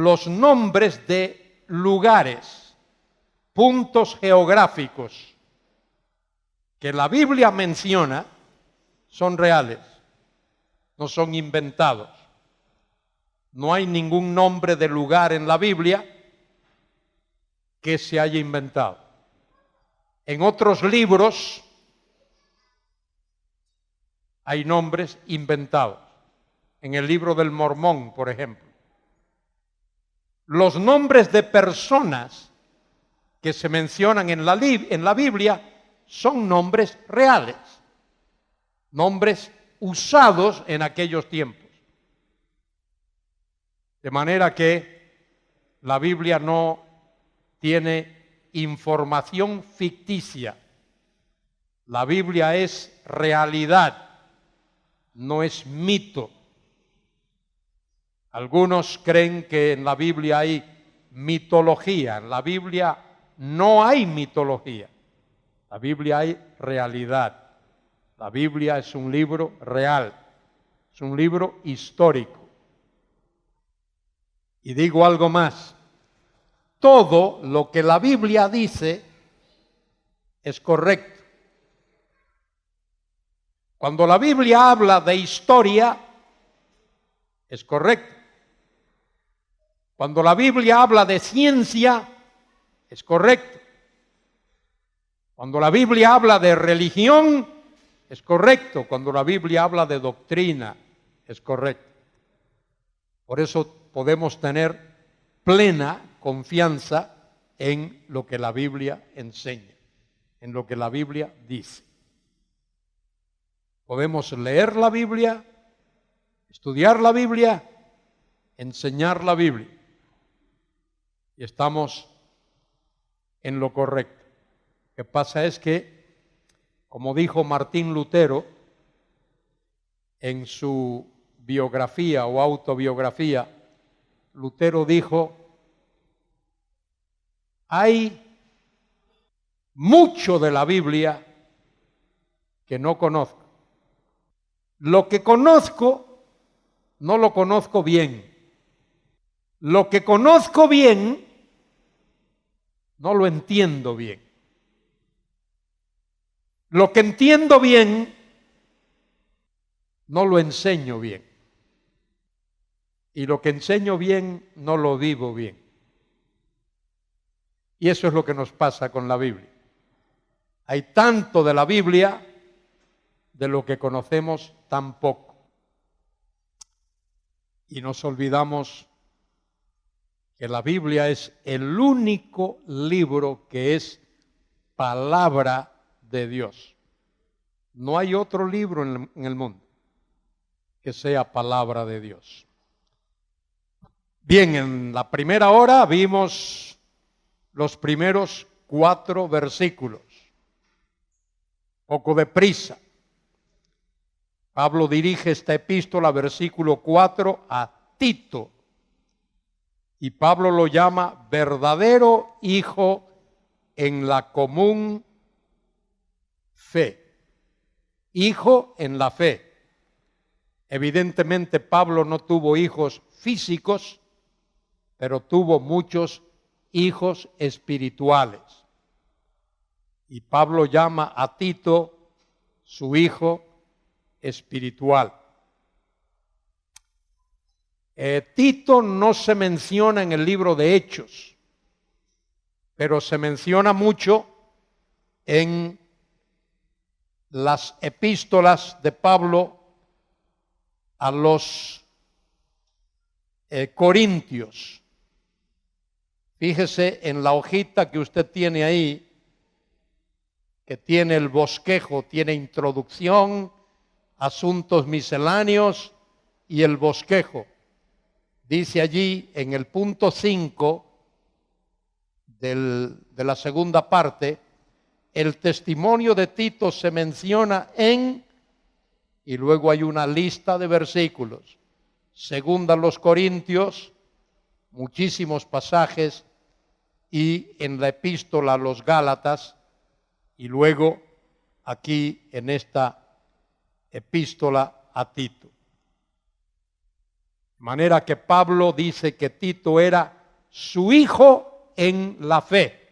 los nombres de lugares, puntos geográficos que la Biblia menciona son reales, no son inventados. No hay ningún nombre de lugar en la Biblia que se haya inventado. En otros libros hay nombres inventados. En el libro del Mormón, por ejemplo. Los nombres de personas que se mencionan en la Biblia son nombres reales, nombres usados en aquellos tiempos. De manera que la Biblia no tiene información ficticia. La Biblia es realidad, no es mito. Algunos creen que en la Biblia hay mitología. En la Biblia no hay mitología. La Biblia hay realidad. La Biblia es un libro real, es un libro histórico. Y digo algo más. Todo lo que la Biblia dice es correcto. Cuando la Biblia habla de historia, es correcto. Cuando la Biblia habla de ciencia, es correcto. Cuando la Biblia habla de religión, es correcto. Cuando la Biblia habla de doctrina, es correcto. Por eso podemos tener plena confianza en lo que la Biblia enseña, en lo que la Biblia dice. Podemos leer la Biblia, estudiar la Biblia, enseñar la Biblia. Y estamos en lo correcto. Lo que pasa es que, como dijo Martín Lutero en su biografía o autobiografía, Lutero dijo: hay mucho de la Biblia que no conozco. Lo que conozco, no lo conozco bien. Lo que conozco bien, no lo entiendo bien. Lo que entiendo bien, no lo enseño bien. Y lo que enseño bien, no lo vivo bien. Y eso es lo que nos pasa con la Biblia. Hay tanto de la Biblia de lo que conocemos tan poco. Y nos olvidamos que la Biblia es el único libro que es palabra de Dios. No hay otro libro en el mundo que sea palabra de Dios. Bien, en la primera hora vimos los primeros 4 versículos. Poco deprisa. Pablo dirige esta epístola, versículo 4, a Tito. Y Pablo lo llama verdadero hijo en la común fe. Hijo en la fe. Evidentemente Pablo no tuvo hijos físicos, pero tuvo muchos hijos espirituales. Y Pablo llama a Tito su hijo espiritual. Tito no se menciona en el libro de Hechos, pero se menciona mucho en las epístolas de Pablo a los Corintios. Fíjese en la hojita que usted tiene ahí, que tiene el bosquejo, tiene introducción, asuntos misceláneos y el bosquejo. Dice allí en el punto 5 de la segunda parte, el testimonio de Tito se menciona en, y luego hay una lista de versículos. Segunda a los Corintios, muchísimos pasajes, y en la epístola a los Gálatas, y luego aquí en esta epístola a Tito. De manera que Pablo dice que Tito era su hijo en la fe.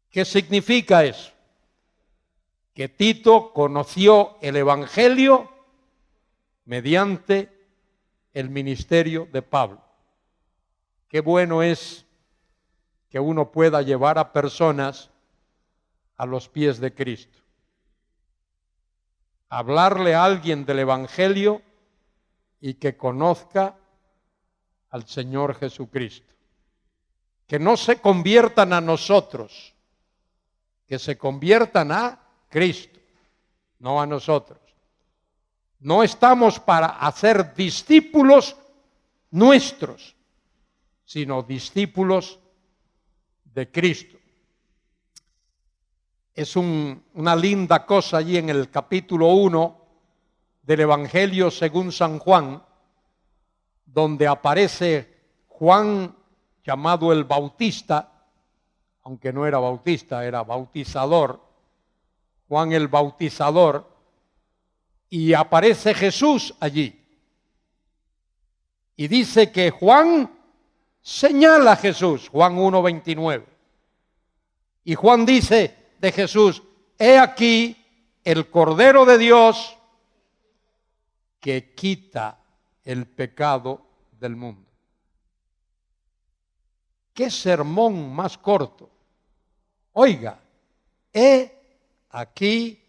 ¿Qué significa eso? Que Tito conoció el Evangelio mediante el ministerio de Pablo. Qué bueno es que uno pueda llevar a personas a los pies de Cristo. Hablarle a alguien del Evangelio y que conozca al Señor Jesucristo. Que no se conviertan a nosotros, que se conviertan a Cristo, no a nosotros. No estamos para hacer discípulos nuestros, sino discípulos de Cristo. Es una linda cosa allí en el capítulo 1 del Evangelio según San Juan, donde aparece Juan llamado el Bautista, aunque no era bautista, era bautizador, Juan el Bautizador, y aparece Jesús allí. Y dice que Juan señala a Jesús, Juan 1:29. Y Juan dice de Jesús: he aquí el Cordero de Dios que quita el pecado del mundo. ¿Qué sermón más corto? Oiga, he aquí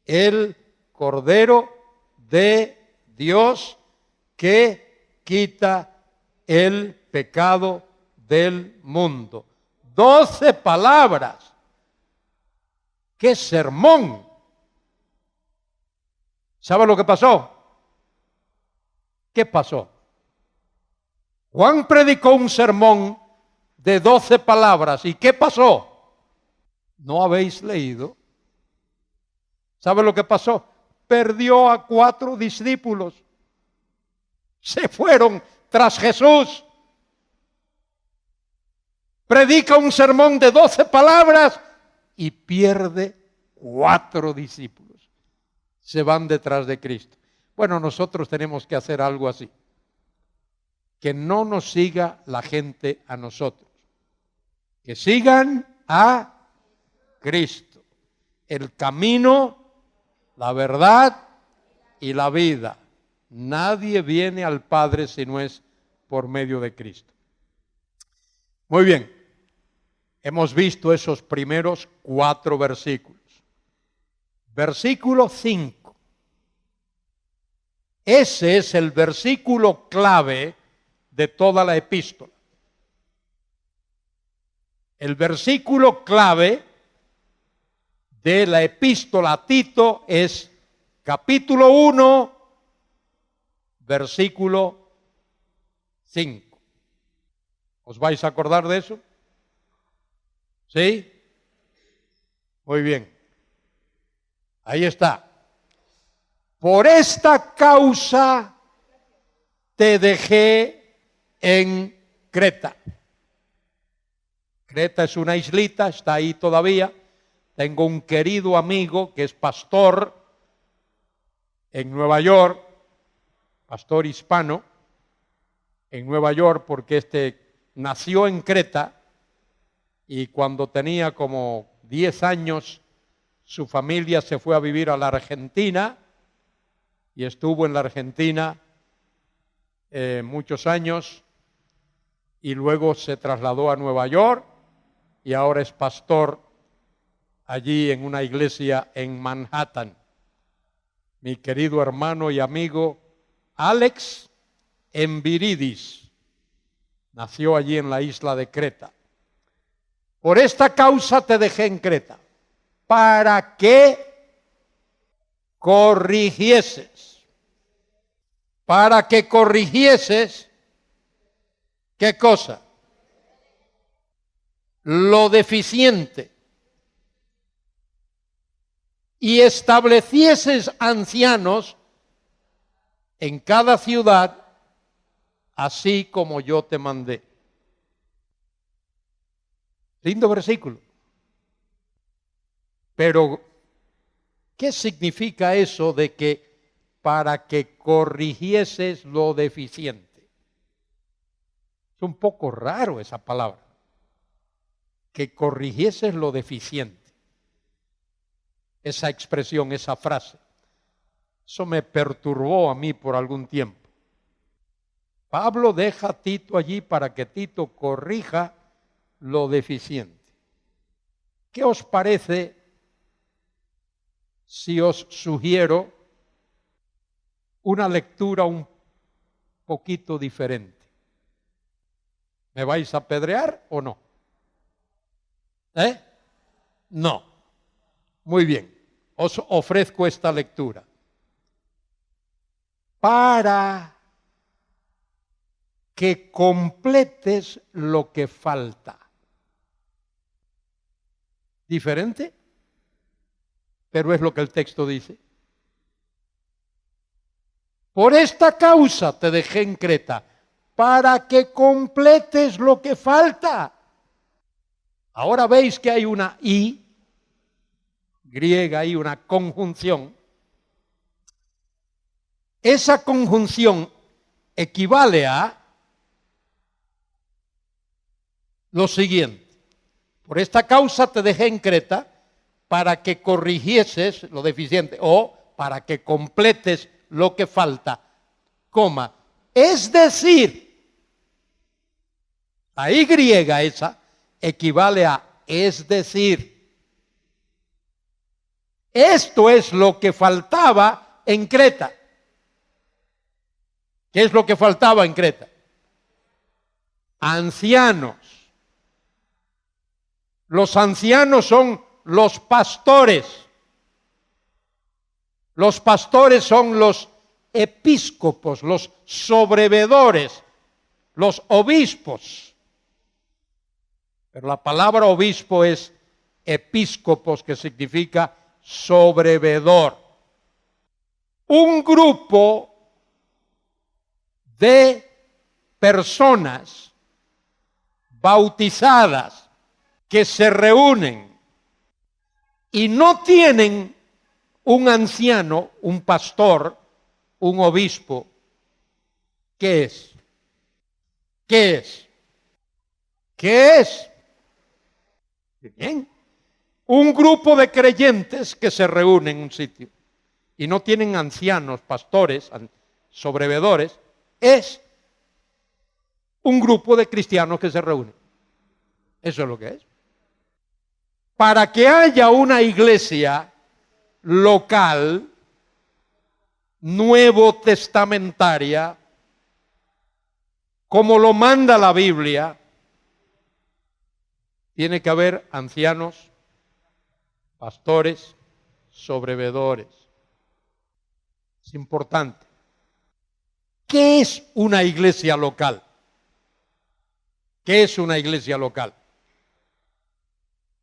el Cordero de Dios que quita el pecado del mundo. 12 palabras. ¡Qué sermón! ¿Sabe lo que pasó? ¿Qué pasó? Juan predicó un sermón de 12 palabras. ¿Y qué pasó? ¿No habéis leído? ¿Sabe lo que pasó? Perdió a 4 discípulos. Se fueron tras Jesús. Predica un sermón de 12 palabras y pierde 4 discípulos. Se van detrás de Cristo. Bueno, nosotros tenemos que hacer algo así. Que no nos siga la gente a nosotros. Que sigan a Cristo. El camino, la verdad y la vida. Nadie viene al Padre si no es por medio de Cristo. Muy bien. Hemos visto esos primeros 4 versículos. Versículo 5. Ese es el versículo clave de toda la epístola. El versículo clave de la epístola a Tito es capítulo 1, versículo 5. ¿Os vais a acordar de eso? ¿Sí? Muy bien. Ahí está. Por esta causa te dejé en Creta. Creta es una islita, está ahí todavía. Tengo un querido amigo que es pastor en Nueva York, pastor hispano en Nueva York, porque nació en Creta y cuando tenía como 10 años su familia se fue a vivir a la Argentina y estuvo en la Argentina muchos años y luego se trasladó a Nueva York y ahora es pastor allí en una iglesia en Manhattan. Mi querido hermano y amigo Alex Enviridis nació allí en la isla de Creta. Por esta causa te dejé en Creta, para que corrigieses. Para que corrigieses, ¿qué cosa? Lo deficiente. Y establecieses ancianos en cada ciudad, así como yo te mandé. Lindo versículo. Pero, ¿qué significa eso de que para que corrigieses lo deficiente. Es un poco raro esa palabra, que corrigieses lo deficiente. Esa expresión, esa frase. Eso me perturbó a mí por algún tiempo. Pablo deja a Tito allí para que Tito corrija lo deficiente. ¿Qué os parece si os sugiero una lectura un poquito diferente? ¿Me vais a apedrear o no? No. Muy bien. Os ofrezco esta lectura. Para que completes lo que falta. ¿Diferente? Pero es lo que el texto dice. Por esta causa te dejé en Creta, para que completes lo que falta. Ahora veis que hay una I griega, hay una conjunción. Esa conjunción equivale a lo siguiente. Por esta causa te dejé en Creta para que corrigieses lo deficiente o para que completes lo que falta, coma. Es decir, la Y griega esa equivale a es decir. Esto es lo que faltaba en Creta. ¿Qué es lo que faltaba en Creta? Ancianos. Los ancianos son los pastores. Los pastores son los episcopos, los sobrevedores, los obispos. Pero la palabra obispo es episcopos, que significa sobrevedor. Un grupo de personas bautizadas que se reúnen y no tienen un anciano, un pastor, un obispo. ¿Qué es? ¿Qué es? ¿Qué es? Bien. Un grupo de creyentes que se reúnen en un sitio y no tienen ancianos, pastores, sobrevedores, es un grupo de cristianos que se reúnen. Eso es lo que es. Para que haya una iglesia local, nuevo testamentaria, como lo manda la Biblia, tiene que haber ancianos, pastores, sobrevedores. Es importante. ¿Qué es una iglesia local? ¿Qué es una iglesia local?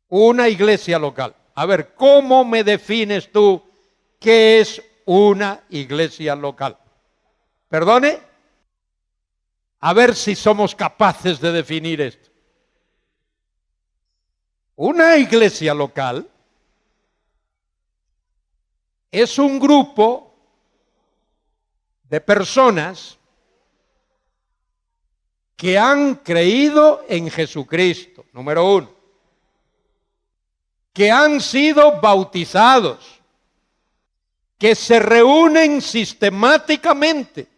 Una iglesia local. A ver, ¿cómo me defines tú qué es una iglesia local? ¿Perdone? A ver si somos capaces de definir esto. Una iglesia local es un grupo de personas que han creído en Jesucristo, número uno, que han sido bautizados, que se reúnen sistemáticamente,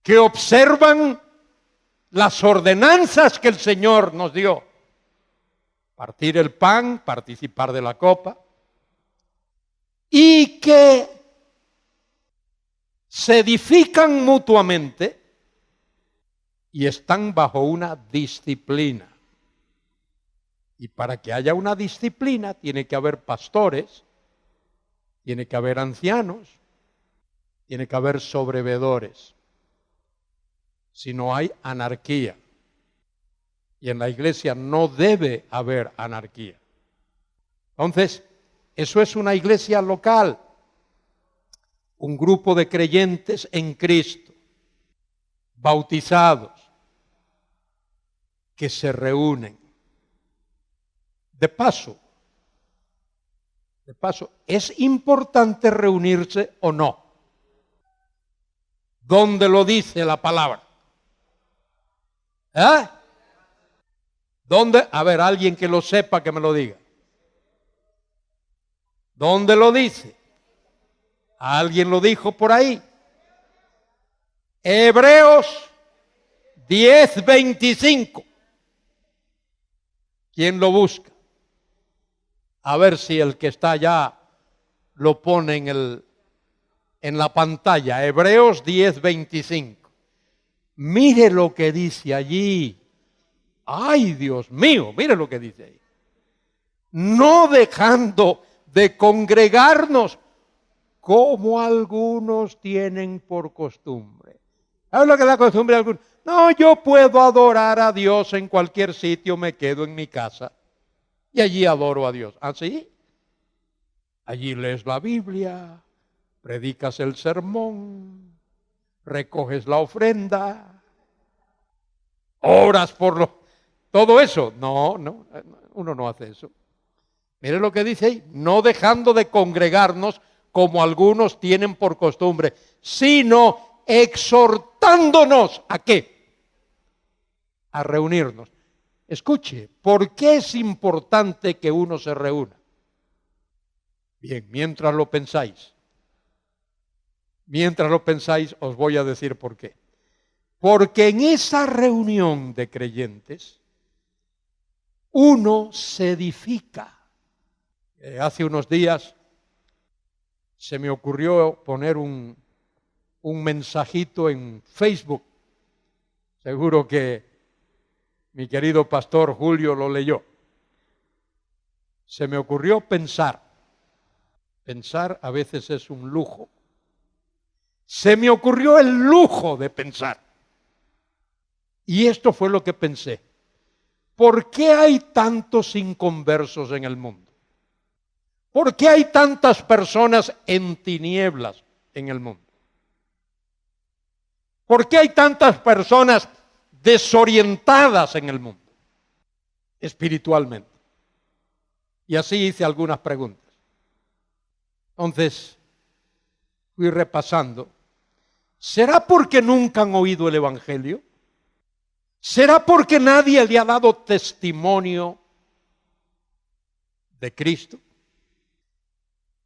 que observan las ordenanzas que el Señor nos dio. Partir el pan, participar de la copa, y que se edifican mutuamente y están bajo una disciplina. Y para que haya una disciplina tiene que haber pastores, tiene que haber ancianos, tiene que haber sobrevedores. Si no hay anarquía. Y en la iglesia no debe haber anarquía. Entonces, eso es una iglesia local. Un grupo de creyentes en Cristo, bautizados, que se reúnen. De paso, De paso, ¿es importante reunirse o no? ¿Dónde lo dice la palabra? ¿Eh? ¿Dónde? A ver, alguien que lo sepa que me lo diga. ¿Dónde lo dice? ¿Alguien lo dijo por ahí? Hebreos 10:25. ¿Quién lo busca? A ver si el que está allá lo pone en la pantalla. Hebreos 10:25. Mire lo que dice allí. Ay, Dios mío, mire lo que dice ahí. No dejando de congregarnos como algunos tienen por costumbre. ¿Sabes lo que es la costumbre de algunos? No, yo puedo adorar a Dios en cualquier sitio, me quedo en mi casa y allí adoro a Dios. ¿Ah, sí? Allí lees la Biblia, predicas el sermón, recoges la ofrenda, oras por todo eso. No, uno no hace eso. Mire lo que dice ahí, no dejando de congregarnos como algunos tienen por costumbre, sino exhortándonos ¿a qué? A reunirnos. Escuche, ¿por qué es importante que uno se reúna? Bien, mientras lo pensáis, os voy a decir por qué. Porque en esa reunión de creyentes, uno se edifica. Hace unos días se me ocurrió poner un mensajito en Facebook. Seguro que mi querido pastor Julio lo leyó. Se me ocurrió pensar. Pensar a veces es un lujo. Se me ocurrió el lujo de pensar. Y esto fue lo que pensé. ¿Por qué hay tantos inconversos en el mundo? ¿Por qué hay tantas personas en tinieblas en el mundo? ¿Por qué hay tantas personas desorientadas en el mundo? Espiritualmente. Y así hice algunas preguntas. Entonces, fui repasando. ¿Será porque nunca han oído el Evangelio? ¿Será porque nadie le ha dado testimonio de Cristo?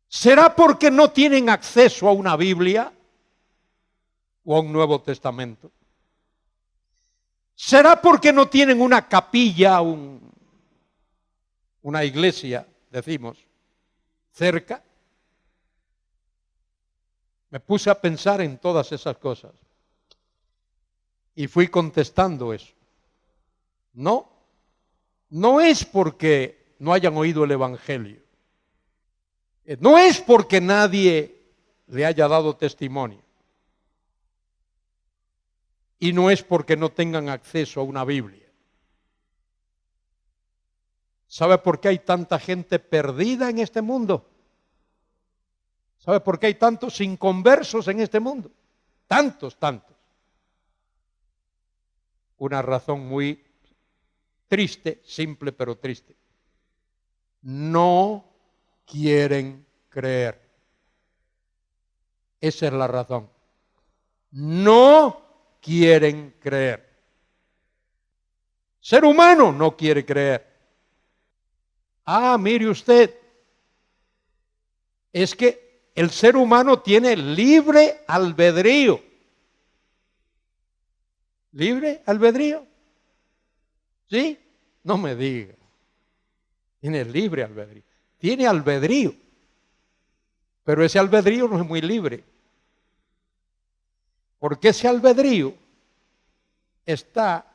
¿Será porque no tienen acceso a una Biblia o a un Nuevo Testamento? ¿Será porque no tienen una capilla, una iglesia, decimos, cerca? Me puse a pensar en todas esas cosas y fui contestando eso. No es porque no hayan oído el Evangelio. No es porque nadie le haya dado testimonio. Y no es porque no tengan acceso a una Biblia. ¿Sabe por qué hay tanta gente perdida en este mundo? ¿Sabe por qué hay tantos inconversos en este mundo? Tantos. Una razón muy triste, simple pero triste. No quieren creer. Esa es la razón. No quieren creer. Ser humano no quiere creer. Mire usted, es que el ser humano tiene libre albedrío. ¿Libre albedrío? ¿Sí? No me diga. Tiene libre albedrío. Tiene albedrío. Pero ese albedrío no es muy libre. Porque ese albedrío está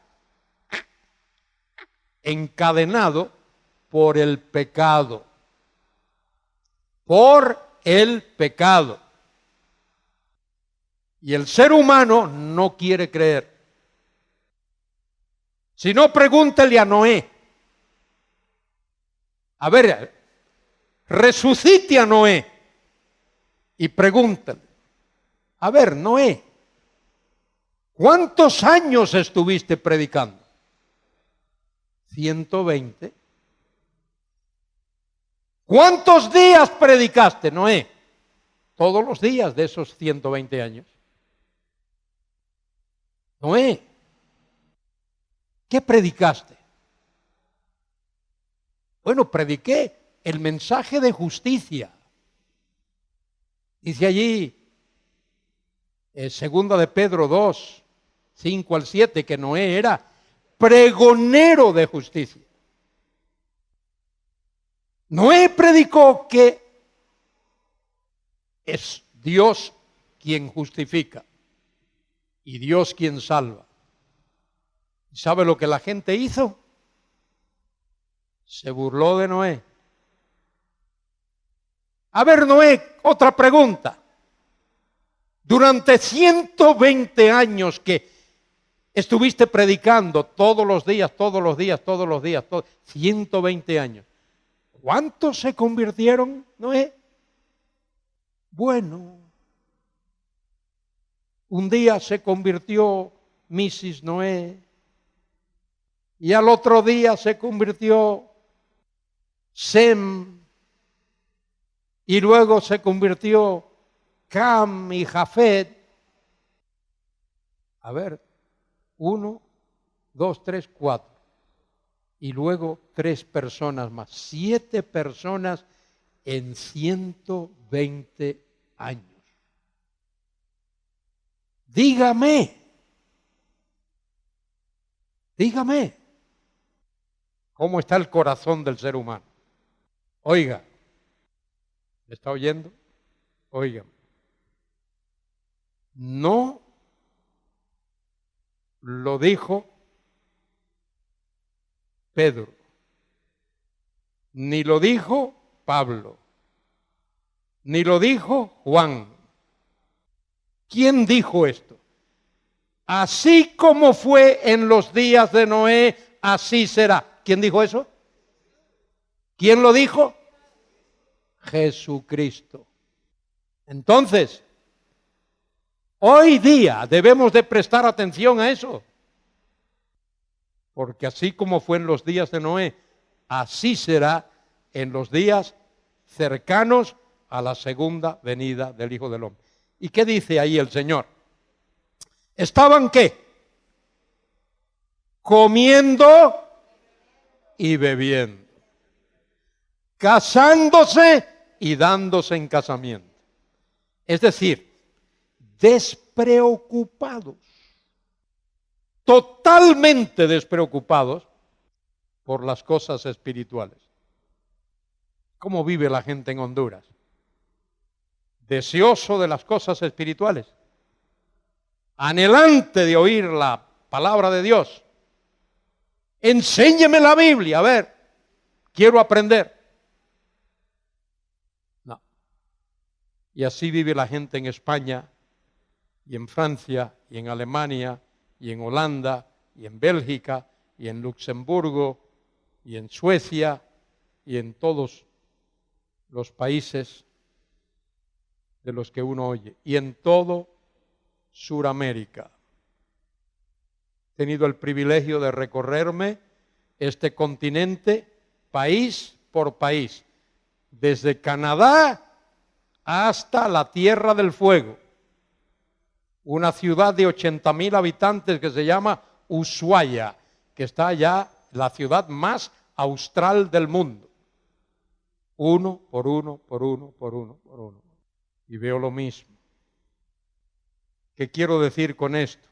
encadenado por el pecado. Por el pecado. Y el ser humano no quiere creer. Si no, pregúntele a Noé. A ver, resucite a Noé y pregúntale. A ver, Noé, ¿cuántos años estuviste predicando? 120. ¿Cuántos días predicaste, Noé? Todos los días de esos 120 años. Noé, ¿qué predicaste? Bueno, prediqué el mensaje de justicia. Dice allí, segunda de Pedro 2, 5 al 7, que Noé era pregonero de justicia. Noé predicó que es Dios quien justifica y Dios quien salva. ¿Y sabe lo que la gente hizo? Se burló de Noé. A ver, Noé, otra pregunta. Durante 120 años que estuviste predicando todos los días, 120 años, ¿cuántos se convirtieron, Noé? Bueno, un día se convirtió Mrs. Noé y al otro día se convirtió Sem y luego se convirtió Cam y Jafet. A ver, 1, 2, 3, 4. Y luego 3 personas más. 7 personas en 120 años. Dígame, ¿cómo está el corazón del ser humano? Oiga, ¿me está oyendo? Oiga, no lo dijo Pedro, ni lo dijo Pablo, ni lo dijo Juan. ¿Quién dijo esto? Así como fue en los días de Noé, así será. ¿Quién dijo eso? ¿Quién lo dijo? Jesucristo. Entonces, hoy día debemos de prestar atención a eso. Porque así como fue en los días de Noé, así será en los días cercanos a la segunda venida del Hijo del Hombre. ¿Y qué dice ahí el Señor? ¿Estaban qué? Comiendo y bebiendo, casándose y dándose en casamiento. Es decir, despreocupados, totalmente despreocupados por las cosas espirituales. ¿Cómo vive la gente en Honduras? Deseoso de las cosas espirituales, anhelante de oír la palabra de Dios. Enséñeme la Biblia, a ver, quiero aprender. No. Y así vive la gente en España, y en Francia, y en Alemania, y en Holanda, y en Bélgica, y en Luxemburgo, y en Suecia, y en todos los países de los que uno oye, y en todo Suramérica. He tenido el privilegio de recorrerme este continente país por país, desde Canadá hasta la Tierra del Fuego, una ciudad de 80,000 habitantes que se llama Ushuaia, que está allá, la ciudad más austral del mundo. Uno por uno. Y veo lo mismo. ¿Qué quiero decir con esto?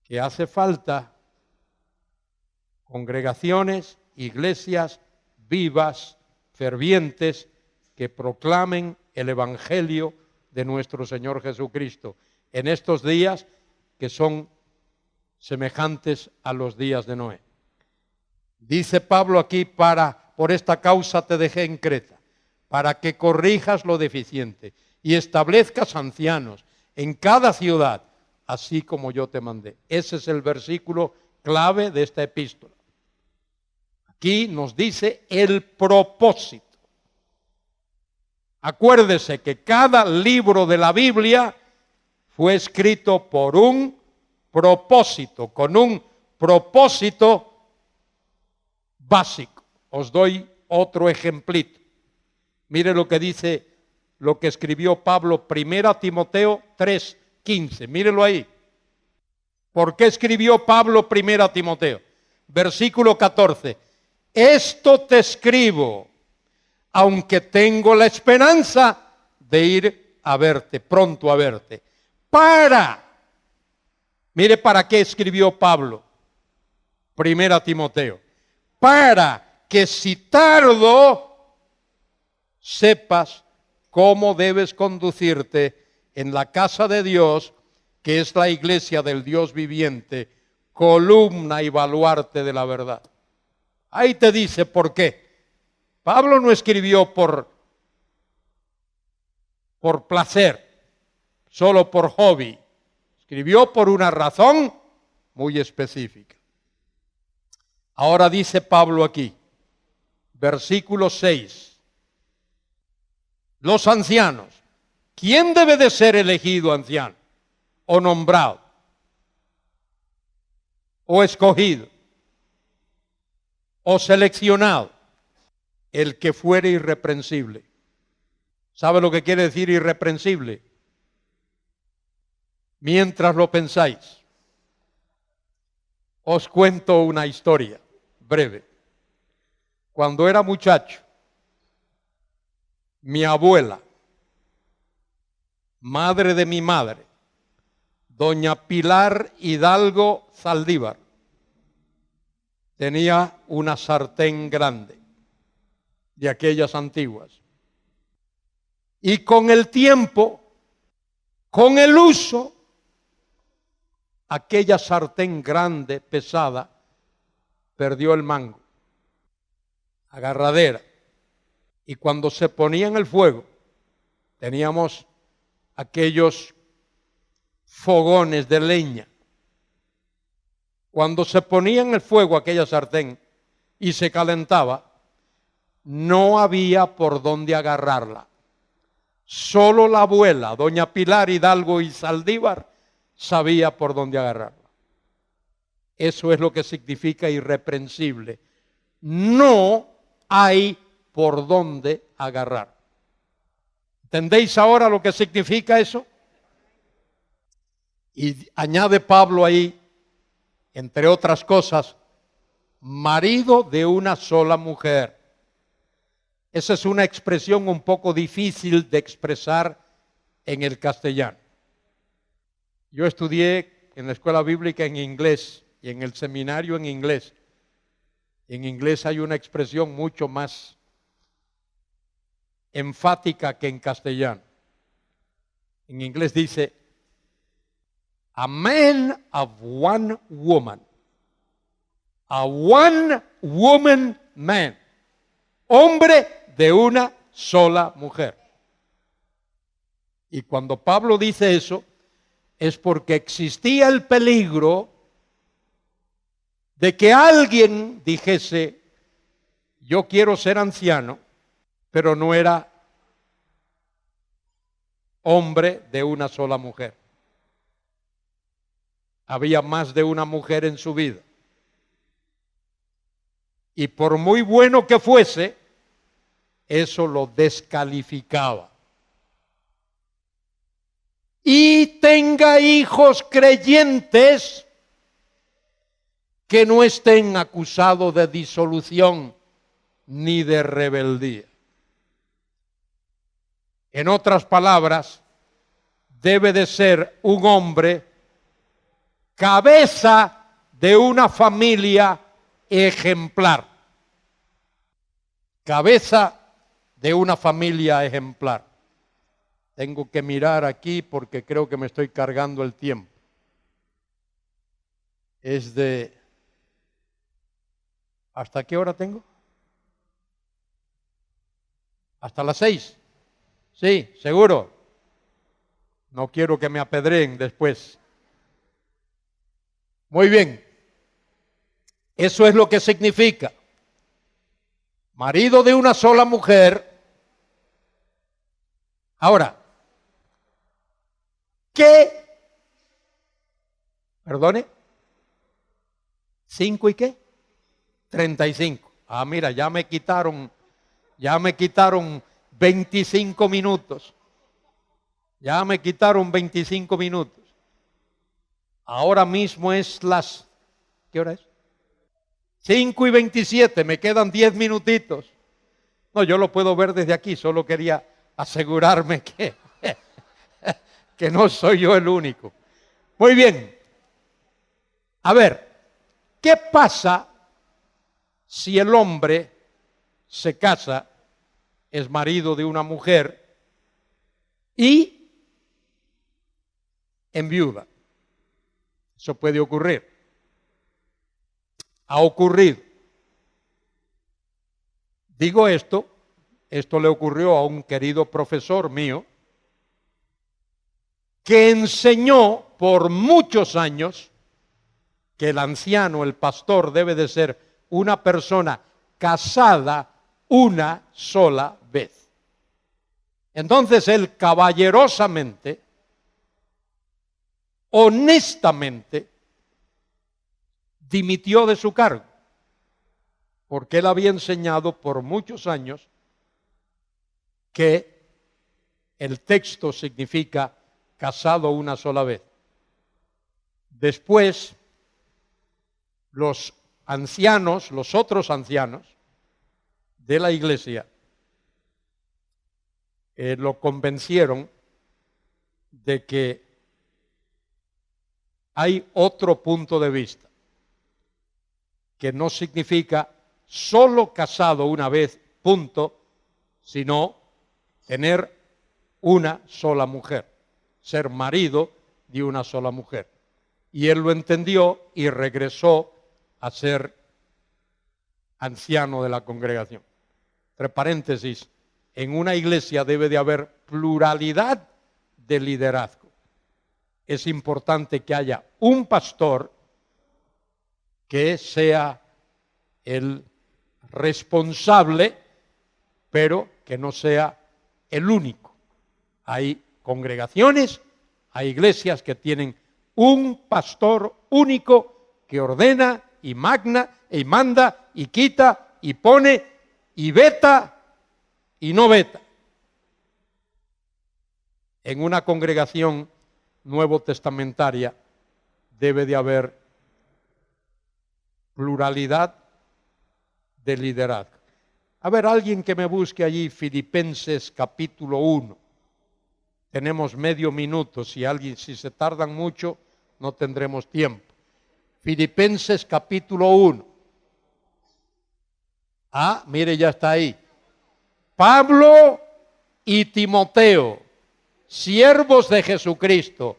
Que hace falta congregaciones, iglesias vivas, fervientes, que proclamen el Evangelio de nuestro Señor Jesucristo en estos días que son semejantes a los días de Noé. Dice Pablo aquí, por esta causa te dejé en Creta, para que corrijas lo deficiente y establezcas ancianos en cada ciudad, así como yo te mandé. Ese es el versículo clave de esta epístola. Aquí nos dice el propósito. Acuérdese que cada libro de la Biblia fue escrito por un propósito, con un propósito básico. Os doy otro ejemplito. Mire lo que dice, lo que escribió Pablo, 1 Timoteo 3:15. Mírelo ahí. ¿Por qué escribió Pablo 1 Timoteo? Versículo 14. Esto te escribo, aunque tengo la esperanza de ir a verte, pronto a verte. Mire para qué escribió Pablo 1 Timoteo. Para que si tardo, sepas cómo debes conducirte en la casa de Dios, que es la iglesia del Dios viviente, columna y baluarte de la verdad. Ahí te dice por qué. Pablo no escribió por placer, solo por hobby. Escribió por una razón muy específica. Ahora dice Pablo aquí, versículo 6. Los ancianos. ¿Quién debe de ser elegido anciano? ¿O nombrado? ¿O escogido? ¿O seleccionado? El que fuere irreprensible. ¿Sabe lo que quiere decir irreprensible? Mientras lo pensáis, os cuento una historia breve. Cuando era muchacho, mi abuela, madre de mi madre, doña Pilar Hidalgo Zaldívar, tenía una sartén grande, de aquellas antiguas. Y con el tiempo, con el uso, aquella sartén grande, pesada, perdió el mango, agarradera. Y cuando se ponía en el fuego, teníamos aquellos fogones de leña. Cuando se ponía en el fuego aquella sartén y se calentaba, no había por dónde agarrarla. Solo la abuela, doña Pilar Hidalgo y Zaldívar, sabía por dónde agarrarla. Eso es lo que significa irreprensible. No hay por dónde agarrar. ¿Entendéis ahora lo que significa eso? Y añade Pablo ahí, entre otras cosas, marido de una sola mujer. Esa es una expresión un poco difícil de expresar en el castellano. Yo estudié en la escuela bíblica en inglés y en el seminario en inglés. En inglés hay una expresión mucho más enfática que en castellano. En inglés dice, a man of one woman. A one woman man. Hombre de una sola mujer. Y cuando Pablo dice eso, es porque existía el peligro de que alguien dijese, yo quiero ser anciano, pero no era hombre de una sola mujer. Había más de una mujer en su vida. Y por muy bueno que fuese, eso lo descalificaba. Y tenga hijos creyentes que no estén acusados de disolución ni de rebeldía. En otras palabras, debe de ser un hombre cabeza de una familia ejemplar. Cabeza de una familia ejemplar. Tengo que mirar aquí porque creo que me estoy cargando el tiempo. Es de... ¿Hasta qué hora tengo? ¿Hasta las 6? Sí, seguro. No quiero que me apedreen después. Muy bien. Eso es lo que significa. Marido de una sola mujer. Ahora, ¿qué? Perdone. ¿5 y qué? 35. Ah, mira, ya me quitaron Ya me quitaron 25 minutos. Ya me quitaron 25 minutos. Ahora mismo es las... ¿Qué hora es? 5:27, me quedan 10 minutitos. No, yo lo puedo ver desde aquí, solo quería asegurarme que no soy yo el único. Muy bien. A ver, ¿qué pasa si el hombre se casa, es marido de una mujer y enviuda? Eso puede ocurrir. Ha ocurrido. Digo esto le ocurrió a un querido profesor mío que enseñó por muchos años que el anciano, el pastor, debe de ser una persona casada una sola vez. Entonces él caballerosamente, honestamente, dimitió de su cargo, porque él había enseñado por muchos años que el texto significa casado una sola vez. Después, los ancianos, los otros ancianos de la iglesia, lo convencieron de que hay otro punto de vista, que no significa solo casado una vez, punto, sino tener una sola mujer, ser marido de una sola mujer. Y él lo entendió y regresó a ser anciano de la congregación. Entre paréntesis, en una iglesia debe de haber pluralidad de liderazgo. Es importante que haya un pastor que sea el responsable, pero que no sea el único. Hay congregaciones, hay iglesias que tienen un pastor único que ordena y magna y manda y quita y pone y veta y no veta. En una congregación nuevo testamentaria debe de haber pluralidad de liderazgo. A ver, alguien que me busque allí Filipenses capítulo 1. Tenemos medio minuto, si se tardan mucho no tendremos tiempo. Filipenses capítulo 1. Ah, mire, ya está ahí. Pablo y Timoteo, siervos de Jesucristo,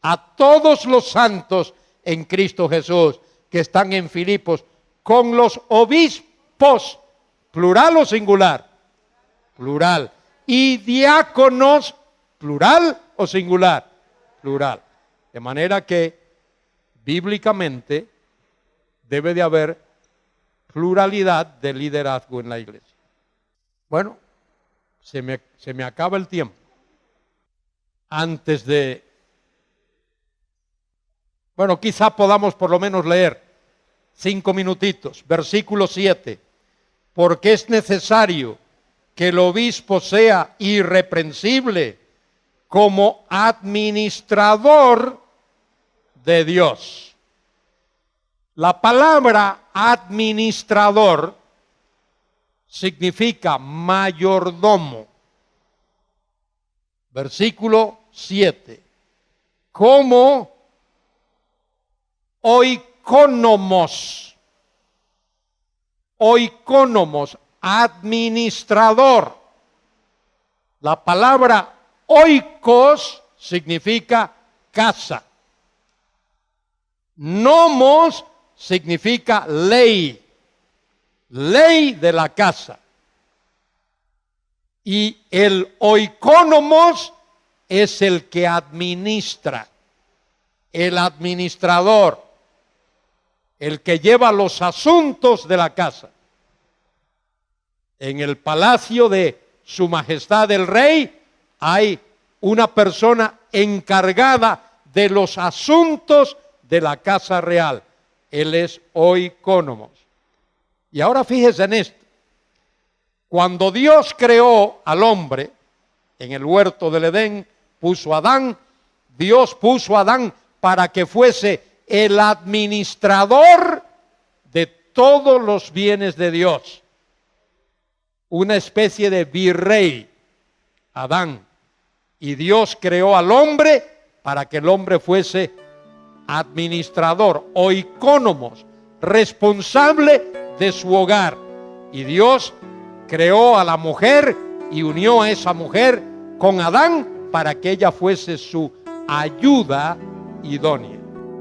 a todos los santos en Cristo Jesús que están en Filipos, con los obispos, plural o singular, plural, y diáconos, plural o singular, plural. De manera que bíblicamente debe de haber pluralidad de liderazgo en la iglesia. Bueno, se me acaba el tiempo. Antes de... Bueno, quizá podamos por lo menos leer 5 minutitos. Versículo 7. Porque es necesario que el obispo sea irreprensible como administrador de Dios. La palabra administrador significa mayordomo. Versículo 7. Como oikónomos, administrador. La palabra oikos significa casa. Nomos significa ley, ley de la casa. Y el oikónomos es el que administra, el administrador, el que lleva los asuntos de la casa. En el palacio de Su Majestad el Rey hay una persona encargada de los asuntos de la casa real. Él es oikónomos. Y ahora fíjese en esto. Cuando Dios creó al hombre en el huerto del Edén, puso a Adán, Dios puso a Adán para que fuese el administrador de todos los bienes de Dios. Una especie de virrey, Adán. Y Dios creó al hombre para que el hombre fuese administrador o icónomos, responsable de su hogar. Y Dios creó a la mujer y unió a esa mujer con Adán para que ella fuese su ayuda idónea.